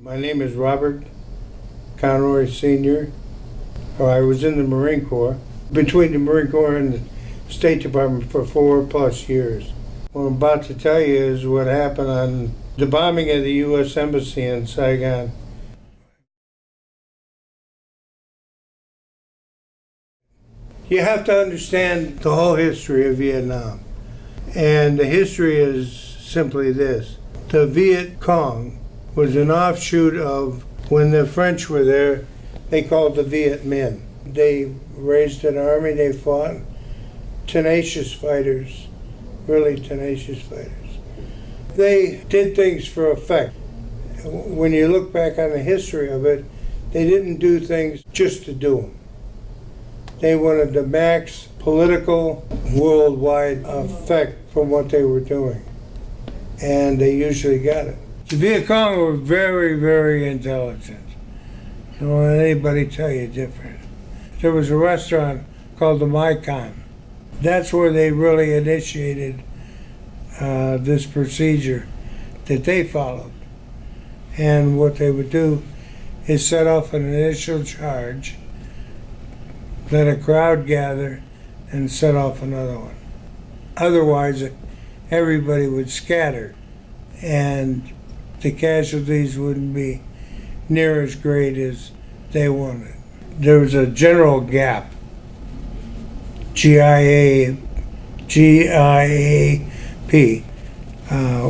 My name is Robert Conroy Sr. I was in the Marine Corps, between the Marine Corps and the State Department for 4+ years. What I'm about to tell you is what happened on the bombing of the U.S. Embassy in Saigon. You have to understand the whole history of Vietnam. And the history is simply this. The Viet Cong was an offshoot of when the French were there, they called the Viet Minh. They raised an army, they fought, tenacious fighters, really tenacious fighters. They did things for effect. When you look back on the history of it, they didn't do things just to do them. They wanted the max political worldwide effect from what they were doing. And they usually got it. The Viet Cong were very, very intelligent. Don't let anybody tell you different. There was a restaurant called the Maicon. That's where they really initiated this procedure that they followed. And what they would do is set off an initial charge, let a crowd gather, and set off another one. Otherwise, everybody would scatter, and the casualties wouldn't be near as great as they wanted. There was a general gap. GIAP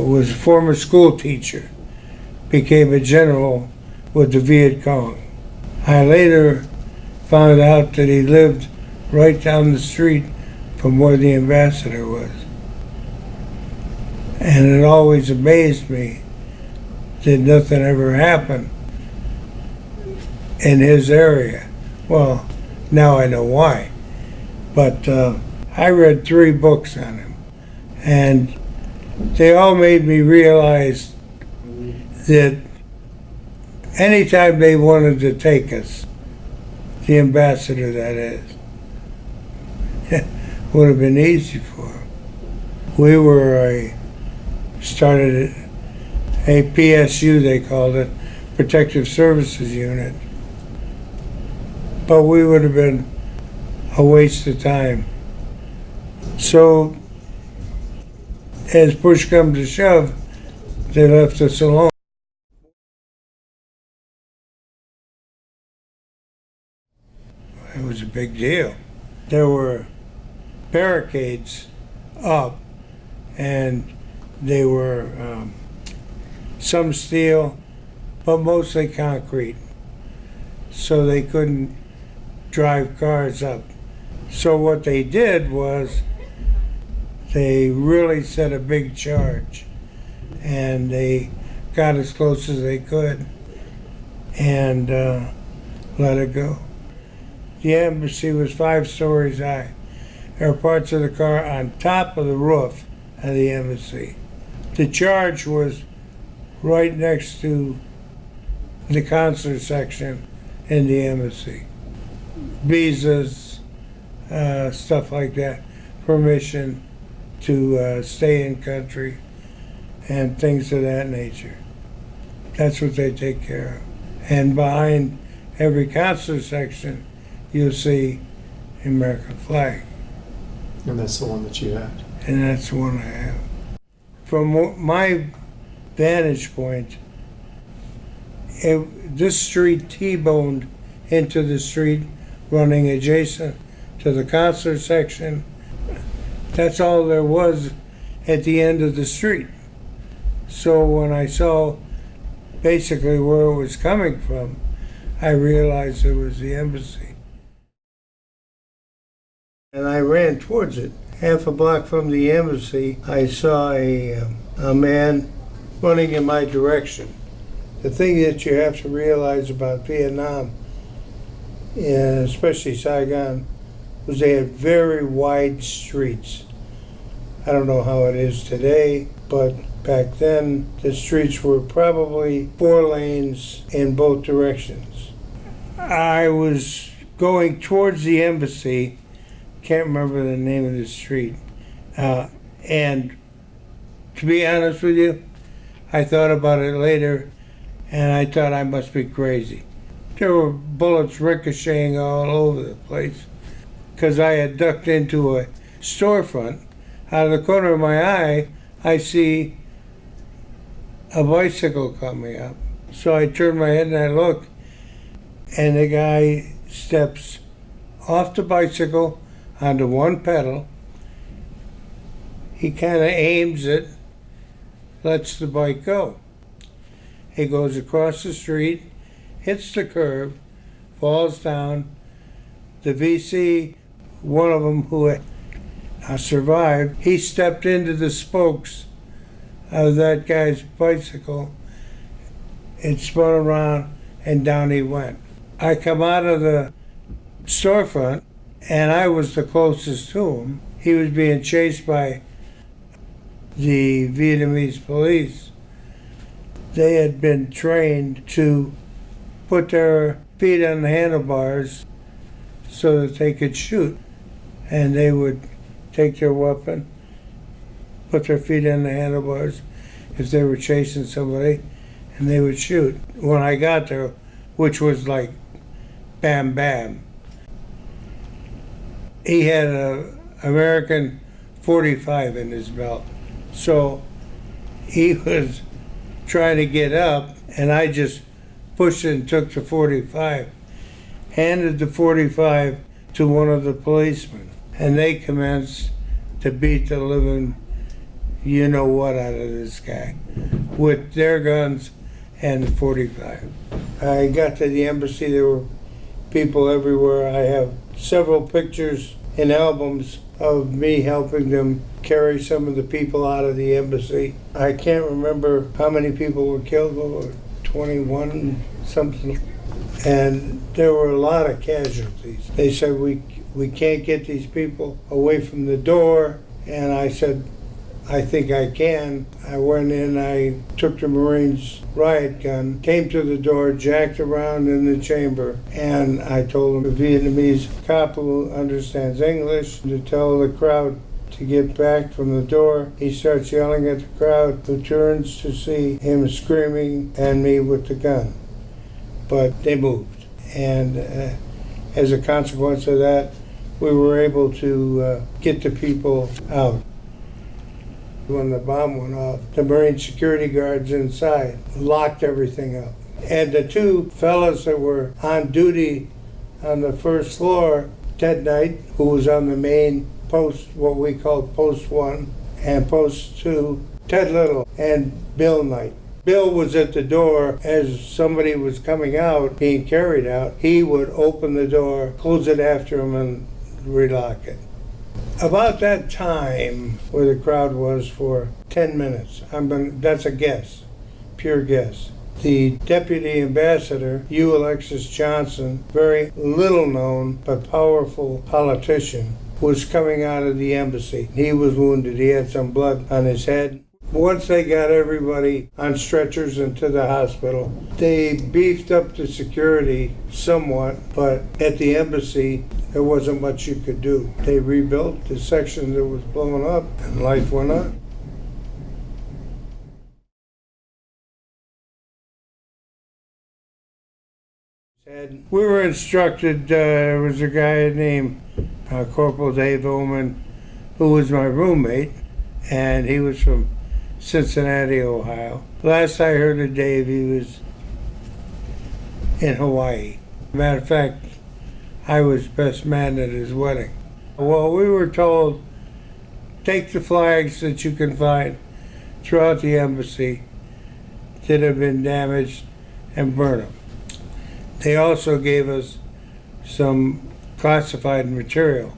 was a former school teacher, became a general with the Viet Cong. I later found out that he lived right down the street from where the ambassador was. And it always amazed me that nothing ever happened in his area. Well, now I know why. But I read 3 books on him, and they all made me realize that anytime they wanted to take us, the ambassador that is, would have been easy for him. We started a PSU, they called it, Protective Services Unit. But we would have been a waste of time. So, as push comes to shove, they left us alone. It was a big deal. There were barricades up, and they were some steel, but mostly concrete. So they couldn't drive cars up. So what they did was they really set a big charge, and they got as close as they could and let it go. The embassy was 5 stories high. There were parts of the car on top of the roof of the embassy. The charge was right next to the consular section in the embassy. Visas, stuff like that, permission to stay in country, and things of that nature. That's what they take care of. And behind every consular section, you'll see the American flag. And that's the one that you had? And that's the one I have. From my vantage point, this street T-boned into the street running adjacent to the consular section. That's all there was at the end of the street. So when I saw basically where it was coming from, I realized it was the embassy. And I ran towards it. Half a block from the embassy, I saw a man running in my direction. The thing that you have to realize about Vietnam, especially Saigon, was they had very wide streets. I don't know how it is today, but back then the streets were probably 4 lanes in both directions. I was going towards the embassy, can't remember the name of the street, and to be honest with you, I thought about it later, and I thought I must be crazy. There were bullets ricocheting all over the place because I had ducked into a storefront. Out of the corner of my eye, I see a bicycle coming up. So I turned my head and I look, and the guy steps off the bicycle onto one pedal. He kind of aims it, lets the bike go. He goes across the street, hits the curb, falls down. The VC, one of them who survived, he stepped into the spokes of that guy's bicycle. It spun around and down he went. I come out of the storefront and I was the closest to him. He was being chased by the Vietnamese police. They had been trained to put their feet on the handlebars so that they could shoot. And they would take their weapon, put their feet on the handlebars if they were chasing somebody, and they would shoot. When I got there, which was like bam bam, he had an American 45 in his belt. So he was trying to get up, and I just pushed it and took the 45, handed the 45 to one of the policemen, and they commenced to beat the living you-know-what out of this guy with their guns and the 45. I got to the embassy, there were people everywhere. I have several pictures and albums of me helping them carry some of the people out of the embassy. I can't remember how many people were killed, or 21 something. And there were a lot of casualties. They said, we can't get these people away from the door. And I said, I think I can. I went in, I took the Marines' riot gun, came to the door, jacked around in the chamber, and I told them, the Vietnamese cop who understands English, to tell the crowd to get back from the door. He starts yelling at the crowd, who turns to see him screaming and me with the gun. But they moved. And as a consequence of that, we were able to get the people out. When the bomb went off, the Marine security guards inside locked everything up. And the two fellas that were on duty on the first floor, Ted Knight, who was on the main post, what we called Post 1, and Post 2, Ted Little, and Bill Knight. Bill was at the door as somebody was coming out, being carried out. He would open the door, close it after him, and relock it. About that time where the crowd was for 10 minutes, that's a guess, pure guess. The deputy ambassador, Hugh Alexis Johnson, very little known but powerful politician, was coming out of the embassy. He was wounded. He had some blood on his head. Once they got everybody on stretchers into the hospital, they beefed up the security somewhat, but at the embassy, there wasn't much you could do. They rebuilt the section that was blown up, and life went on. We were instructed, there was a guy named Corporal Dave Oman, who was my roommate, and he was from Cincinnati, Ohio. Last I heard of Dave, he was in Hawaii. Matter of fact, I was best man at his wedding. Well, we were told, take the flags that you can find throughout the embassy that have been damaged and burn them. They also gave us some classified material,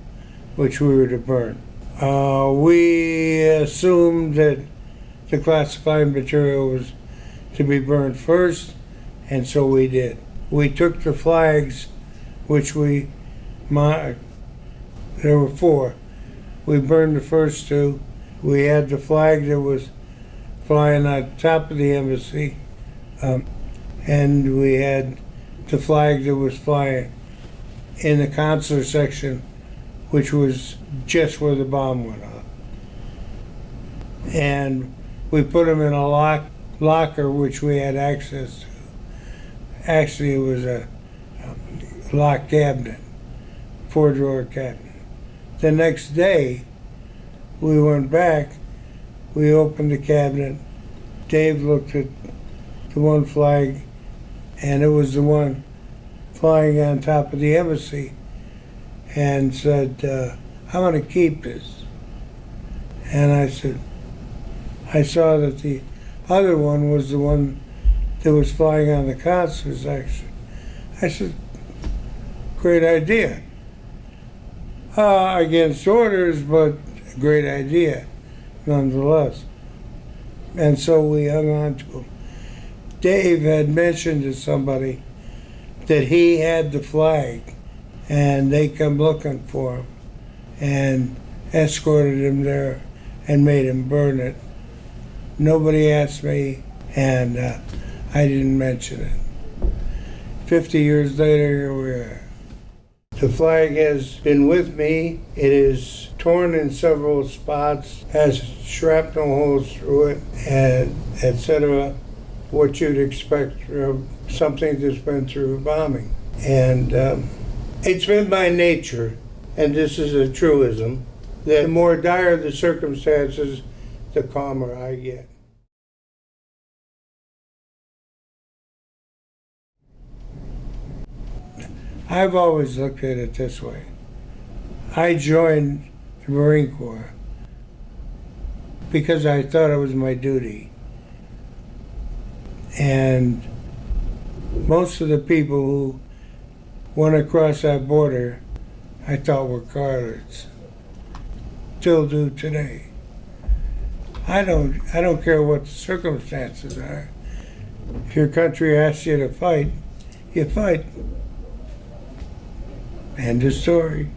which we were to burn. We assumed that the classified material was to be burned first, and so we did. We took the flags, which there were 4. We burned the first 2. We had the flag that was flying on top of the embassy, and we had the flag that was flying in the consular section, which was just where the bomb went off. And we put them in a locker which we had access to. Actually, it was a locked cabinet, 4-drawer cabinet. The next day, we went back, we opened the cabinet, Dave looked at the one flag, and it was the one flying on top of the embassy, and said, I want to keep this. And I said, I saw that the other one was the one that was flying on the consulate section. I said, great idea. Against orders, but a great idea nonetheless. And so we hung on to him. Dave had mentioned to somebody that he had the flag, and they come looking for him and escorted him there and made him burn it. Nobody asked me, and I didn't mention it. 50 years later, here we are. The flag has been with me. It is torn in several spots, has shrapnel holes through it, and etc. What you'd expect from something that's been through a bombing. And it's been my nature, and this is a truism, that the more dire the circumstances, the calmer I get. I've always looked at it this way. I joined the Marine Corps because I thought it was my duty. And most of the people who went across that border, I thought were cowards. Still do today. I don't care what the circumstances are. If your country asks you to fight, you fight. End of story.